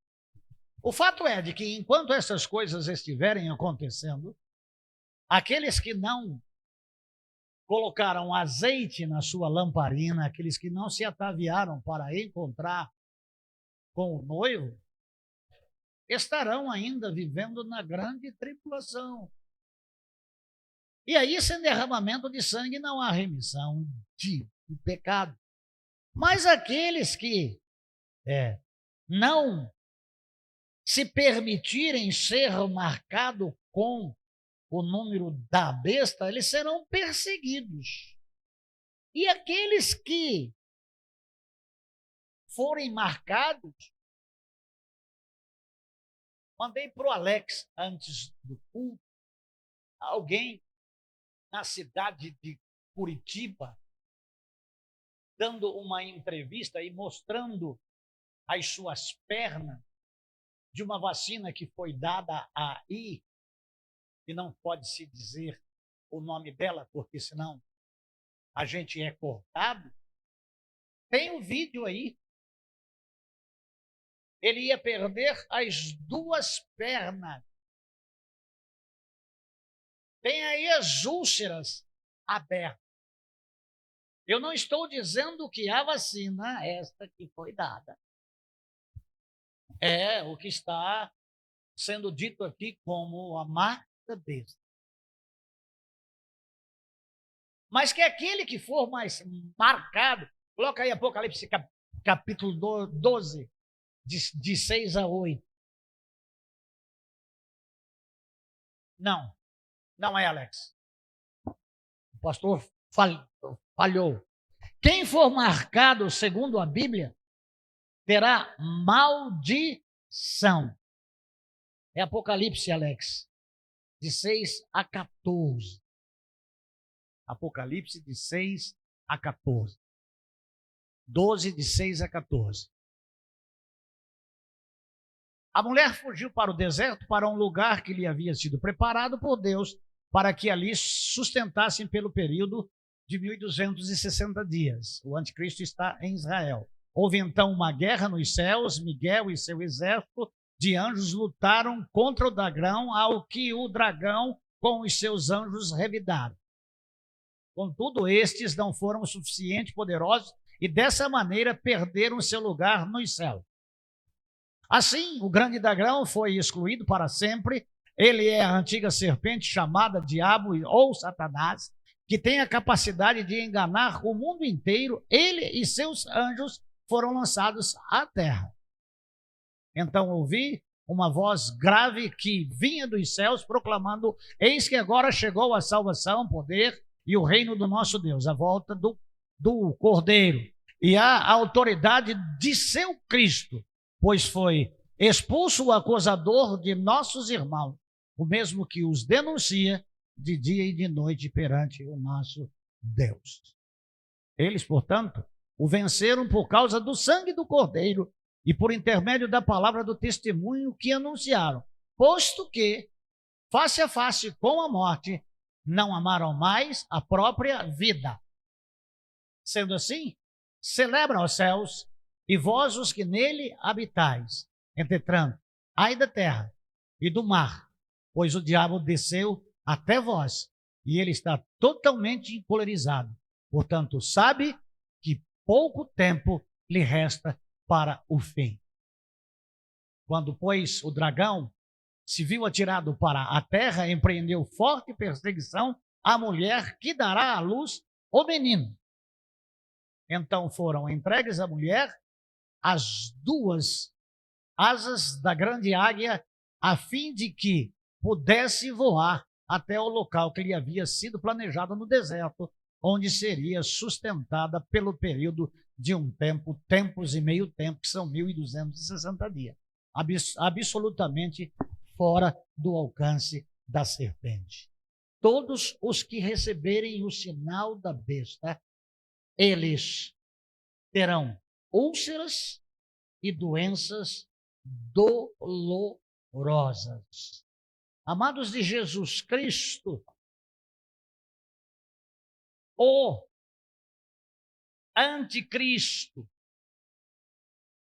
A: O fato é de que enquanto essas coisas estiverem acontecendo, aqueles que não colocaram azeite na sua lamparina, aqueles que não se ataviaram para encontrar com o noivo, estarão ainda vivendo na grande tribulação. E aí, sem derramamento de sangue, não há remissão de pecado. Mas aqueles que não se permitirem ser marcados com o número da besta, eles serão perseguidos. E aqueles que forem marcados, mandei para o Alex antes do culto, alguém na cidade de Curitiba, dando uma entrevista e mostrando as suas pernas de uma vacina que foi dada aí, e não pode se dizer o nome dela, porque senão a gente é cortado. Tem um vídeo aí. Ele ia perder as duas pernas. Tem aí as úlceras abertas. Eu não estou dizendo que a vacina, esta que foi dada, é o que está sendo dito aqui como a marca da besta. Mas que aquele que for mais marcado, coloca aí Apocalipse capítulo 12, de 6 a 8. Não é, Alex. O pastor falhou. Quem for marcado segundo a Bíblia terá maldição. É Apocalipse, Alex, de 6 a 14. Apocalipse de 6 a 14. 12 de 6 a 14. A mulher fugiu para o deserto, para um lugar que lhe havia sido preparado por Deus, para que ali sustentassem pelo período de 1260 dias. O anticristo está em Israel. Houve então uma guerra nos céus, Miguel e seu exército de anjos lutaram contra o dragão, ao que o dragão com os seus anjos revidaram. Contudo, estes não foram suficientemente poderosos e dessa maneira perderam seu lugar nos céus. Assim, o grande dragão foi excluído para sempre. Ele é a antiga serpente chamada Diabo ou Satanás, que tem a capacidade de enganar o mundo inteiro. Ele e seus anjos foram lançados à terra. Então ouvi uma voz grave que vinha dos céus proclamando: eis que agora chegou a salvação, poder e o reino do nosso Deus, a volta do Cordeiro e a autoridade de seu Cristo, pois foi expulso o acusador de nossos irmãos, o mesmo que os denuncia de dia e de noite perante o nosso Deus. Eles, portanto, o venceram por causa do sangue do Cordeiro e por intermédio da palavra do testemunho que anunciaram, posto que, face a face com a morte, não amaram mais a própria vida. Sendo assim, celebra os céus e vós os que nele habitais. Entretanto, ai da terra e do mar, pois o diabo desceu até vós e ele está totalmente encolerizado. Portanto, sabe que pouco tempo lhe resta para o fim. quando, pois, o dragão se viu atirado para a terra, empreendeu forte perseguição à mulher que dará à luz o menino. Então foram entregues à mulher as duas asas da grande águia, a fim de que pudesse voar até o local que lhe havia sido planejado no deserto, onde seria sustentada pelo período de um tempo, tempos e meio tempo, que são 1260 dias. Absolutamente fora do alcance da serpente. Todos os que receberem o sinal da besta, eles terão úlceras e doenças dolorosas. Amados de Jesus Cristo, o anticristo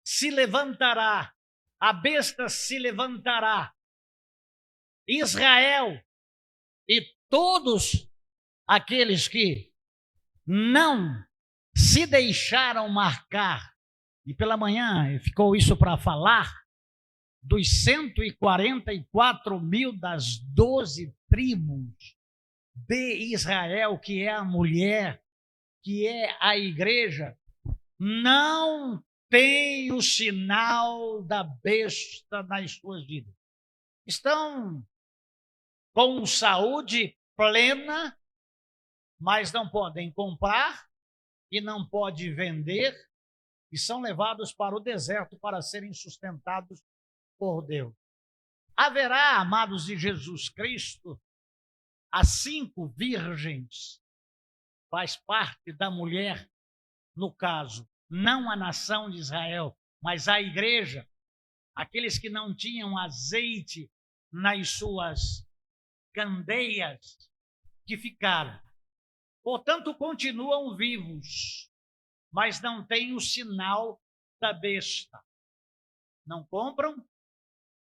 A: se levantará, a besta se levantará, Israel e todos aqueles que não se deixaram marcar, e pela manhã ficou isso para falar, dos 144 mil das 12 tribos de Israel, que é a mulher, que é a igreja, não tem o sinal da besta nas suas vidas. Estão com saúde plena, mas não podem comprar e não podem vender, e são levados para o deserto para serem sustentados por Deus. Haverá, amados de Jesus Cristo, as 5 virgens, faz parte da mulher, no caso, não a nação de Israel, mas a igreja, aqueles que não tinham azeite nas suas candeias, que ficaram. Portanto, continuam vivos, mas não têm o sinal da besta. Não compram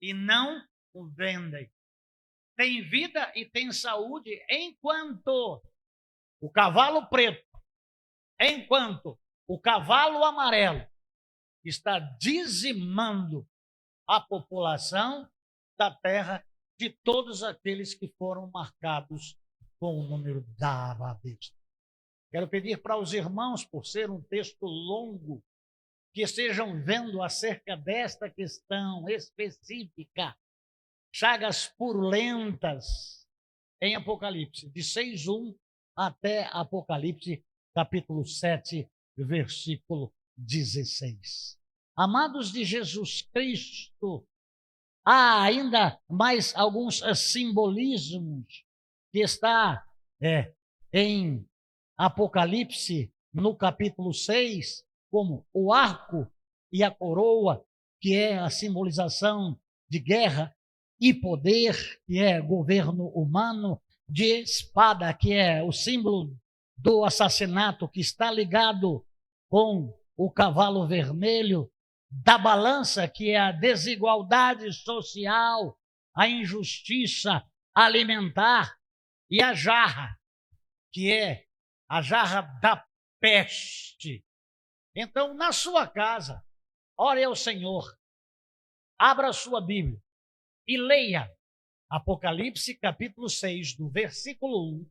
A: e não o vendem. Tem vida e tem saúde enquanto o cavalo preto, enquanto o cavalo amarelo está dizimando a população da terra de todos aqueles que foram marcados com o número da besta. Quero pedir para os irmãos, por ser um texto longo, que estejam vendo acerca desta questão específica, chagas purulentas em Apocalipse, de 6:1 até Apocalipse, capítulo 7, versículo 16. Amados de Jesus Cristo, há ainda mais alguns simbolismos que está em Apocalipse, no capítulo 6, como o arco e a coroa, que é a simbolização de guerra, e poder, que é governo humano, de espada, que é o símbolo do assassinato, que está ligado com o cavalo vermelho, da balança, que é a desigualdade social, a injustiça alimentar, e a jarra, que é a jarra da peste. Então, na sua casa, ore ao Senhor, abra a sua Bíblia e leia Apocalipse, capítulo 6, do versículo 1,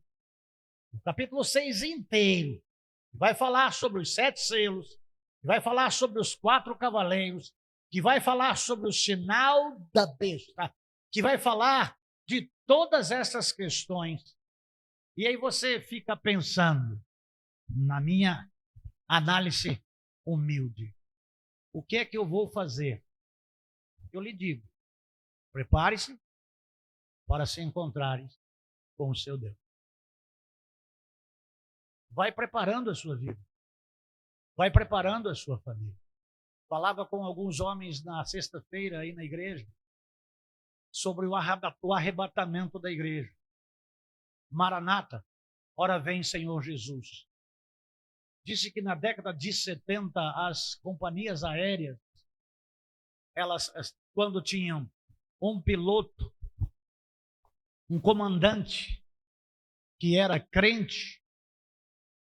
A: o capítulo 6 inteiro. Vai falar sobre os 7 selos, vai falar sobre os 4 cavaleiros, que vai falar sobre o sinal da besta, que vai falar de todas essas questões. E aí você fica pensando, na minha análise humilde, o que é que eu vou fazer? Eu lhe digo, prepare-se para se encontrar com o seu Deus. Vai preparando a sua vida. Vai preparando a sua família. Falava com alguns homens na sexta-feira aí na igreja sobre o arrebatamento da igreja. Maranata, ora vem Senhor Jesus. Disse que na década de 70 as companhias aéreas, elas, quando tinham um piloto, um comandante que era crente,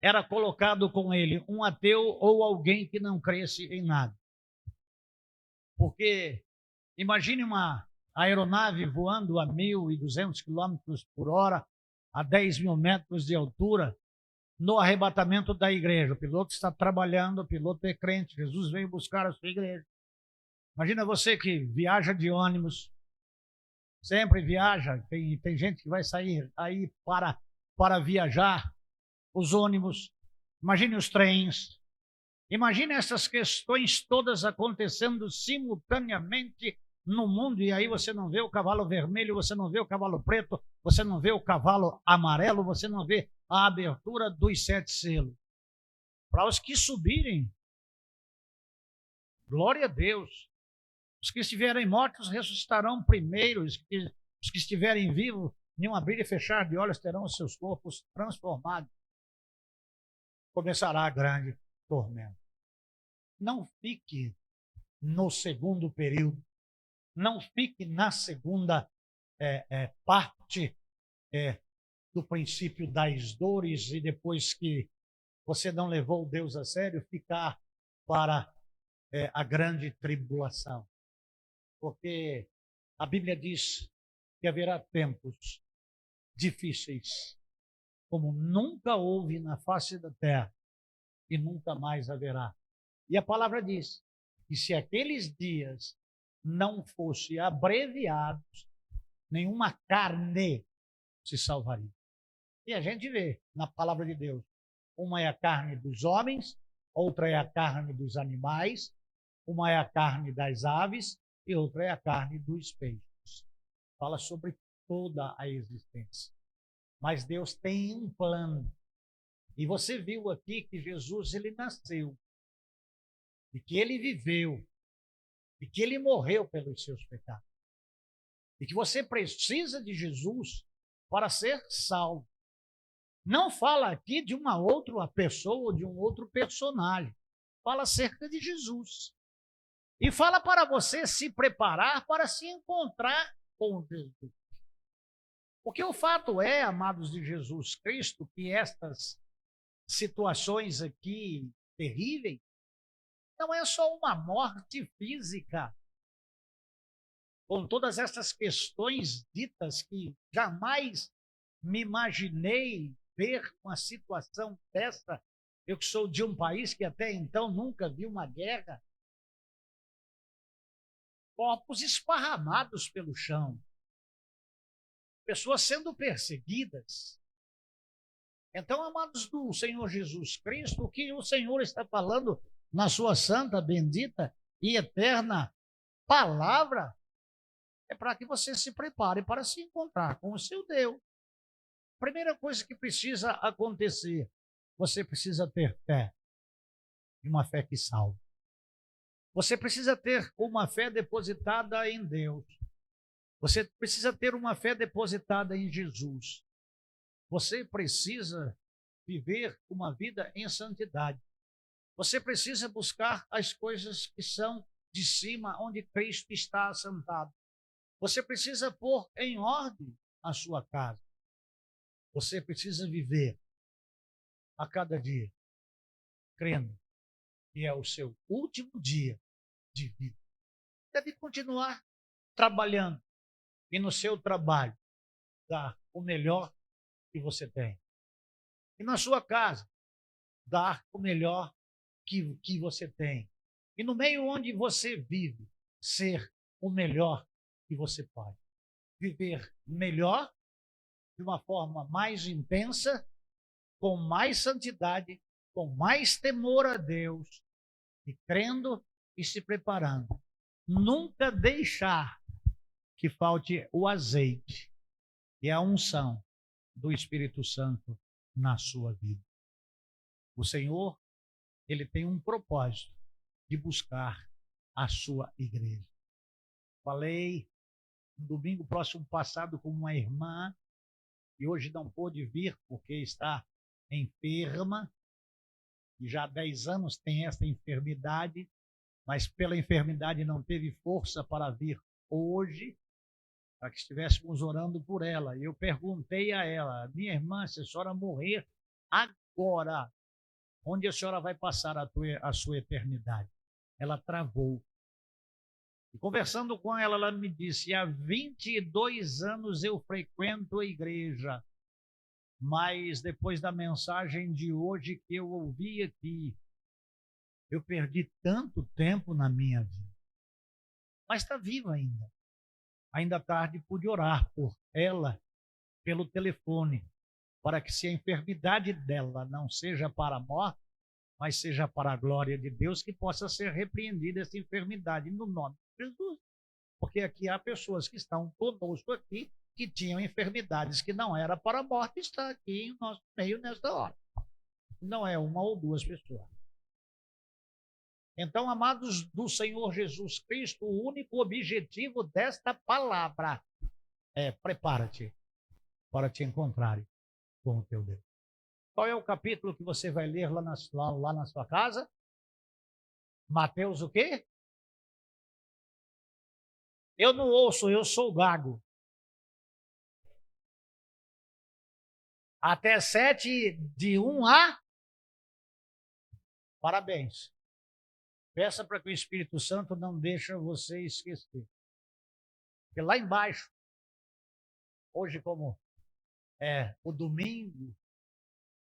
A: era colocado com ele um ateu ou alguém que não cresce em nada. Porque Imagine uma aeronave voando a 1.200 quilômetros por hora, a 10 mil metros de altura, no arrebatamento da igreja. O piloto está trabalhando, o piloto é crente, Jesus veio buscar a sua igreja. Imagina você que viaja de ônibus, sempre viaja, tem gente que vai sair aí para viajar, os ônibus, imagine os trens, imagine essas questões todas acontecendo simultaneamente no mundo, e aí você não vê o cavalo vermelho, você não vê o cavalo preto, você não vê o cavalo amarelo, você não vê a abertura dos 7 selos. Para os que subirem, glória a Deus. Os que estiverem mortos ressuscitarão primeiro, os que estiverem vivos, em um abrir e fechar de olhos, terão os seus corpos transformados. Começará a grande tormenta. Não fique no segundo período, não fique na segunda parte do princípio das dores e depois que você não levou Deus a sério, ficar para a grande tribulação. Porque a Bíblia diz que haverá tempos difíceis, como nunca houve na face da terra e nunca mais haverá. E a palavra diz que se aqueles dias não fossem abreviados, nenhuma carne se salvaria. E a gente vê na palavra de Deus, uma é a carne dos homens, outra é a carne dos animais, uma é a carne das aves e outra é a carne dos peixes. Fala sobre toda a existência. Mas Deus tem um plano. E você viu aqui que Jesus, ele nasceu, e que ele viveu, e que ele morreu pelos seus pecados. E que você precisa de Jesus para ser salvo. Não fala aqui de uma outra pessoa ou de um outro personagem. Fala acerca de Jesus. E fala para você se preparar para se encontrar com Jesus. Porque o fato é, amados de Jesus Cristo, que estas situações aqui terríveis não é só uma morte física, com todas essas questões ditas que jamais me imaginei ver uma situação dessa. Eu que sou de um país que até então nunca vi uma guerra. Corpos esparramados pelo chão, pessoas sendo perseguidas. Então, amados do Senhor Jesus Cristo, o que o Senhor está falando na sua santa, bendita e eterna palavra é para que você se prepare para se encontrar com o seu Deus. Primeira coisa que precisa acontecer, você precisa ter fé, e uma fé que salva. Você precisa ter uma fé depositada em Deus. Você precisa ter uma fé depositada em Jesus. Você precisa viver uma vida em santidade. Você precisa buscar as coisas que são de cima, onde Cristo está assentado. Você precisa pôr em ordem a sua casa. Você precisa viver a cada dia, crendo que é o seu último dia de vida. Deve continuar trabalhando e no seu trabalho dar o melhor que você tem. E na sua casa, dar o melhor que você tem. E no meio onde você vive, ser o melhor que você pode. Viver melhor, de uma forma mais intensa, com mais santidade, com mais temor a Deus, e crendo e se preparando. Nunca deixar que falte o azeite e a unção do Espírito Santo na sua vida. O Senhor, ele tem um propósito de buscar a sua igreja. Falei no domingo próximo passado com uma irmã e hoje não pôde vir porque está enferma e já há 10 anos tem essa enfermidade, mas pela enfermidade não teve força para vir hoje, para que estivéssemos orando por ela. E eu perguntei a ela: minha irmã, se a senhora morrer agora, onde a senhora vai passar a sua eternidade? Ela travou. E conversando com ela, ela me disse: há 22 anos eu frequento a igreja, mas depois da mensagem de hoje que eu ouvi aqui, eu perdi tanto tempo na minha vida. Mas está viva ainda. Ainda à tarde pude orar por ela pelo telefone, para que se a enfermidade dela não seja para a morte, mas seja para a glória de Deus, que possa ser repreendida essa enfermidade no nome de Jesus. Porque aqui há pessoas que estão conosco aqui, que tinham enfermidades que não era para a morte, está aqui em nosso meio nesta hora. Não é uma ou duas pessoas. Então, amados do Senhor Jesus Cristo, o único objetivo desta palavra é: prepara-te para te encontrar com o teu Deus. Qual é o capítulo que você vai ler lá na sua casa? Mateus o quê? Eu não ouço, eu sou gago. Até 7, de 1 a... Parabéns. Peça para que o Espírito Santo não deixe você esquecer. Porque lá embaixo, hoje como é o domingo,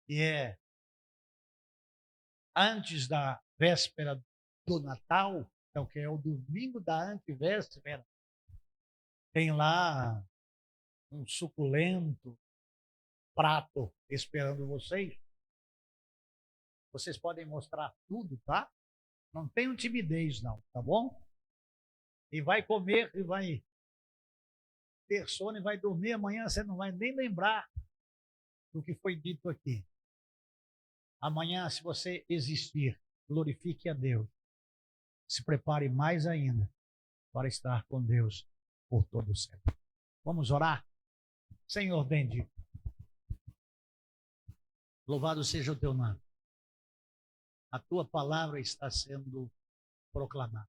A: e é antes da véspera do Natal, então que é o domingo da antivéspera, tem lá um suculento prato esperando vocês. Vocês podem mostrar tudo, tá? Não tenham timidez não, tá bom? E vai comer e vai ter sono e vai dormir, amanhã você não vai nem lembrar do que foi dito aqui. Amanhã, se você existir, glorifique a Deus. Se prepare mais ainda para estar com Deus por todo o sempre. Vamos orar? Senhor bendito, louvado seja o teu nome. A tua palavra está sendo proclamada.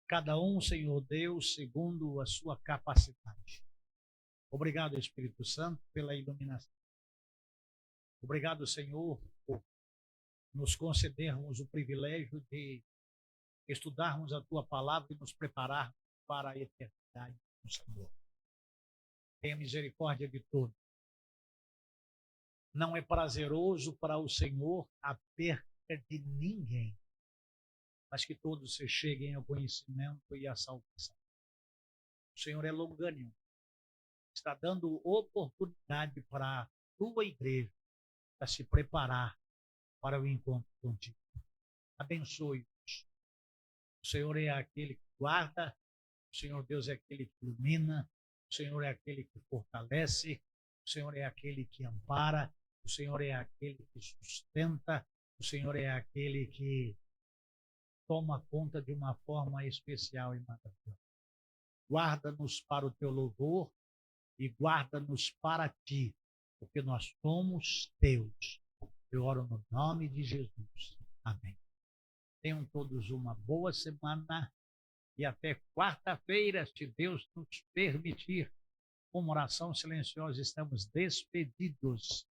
A: Cada um, Senhor Deus, segundo a sua capacidade. Obrigado, Espírito Santo, pela iluminação. Obrigado, Senhor, por nos concedermos o privilégio de estudarmos a tua palavra e nos prepararmos para a eternidade do Senhor. Tenha misericórdia de todos. Não é prazeroso para o Senhor a perda de ninguém, mas que todos se cheguem ao conhecimento e à salvação. O Senhor é longânimo, está dando oportunidade para a tua igreja a se preparar para o encontro contigo. Abençoe-os. O Senhor é aquele que guarda, o Senhor Deus é aquele que ilumina, o Senhor é aquele que fortalece, o Senhor é aquele que ampara, o Senhor é aquele que sustenta, o Senhor é aquele que toma conta de uma forma especial e maravilhosa. Guarda-nos para o teu louvor e guarda-nos para ti, porque nós somos teus. Eu oro no nome de Jesus. Amém. Tenham todos uma boa semana e até quarta-feira, se Deus nos permitir, com uma oração silenciosa, estamos despedidos.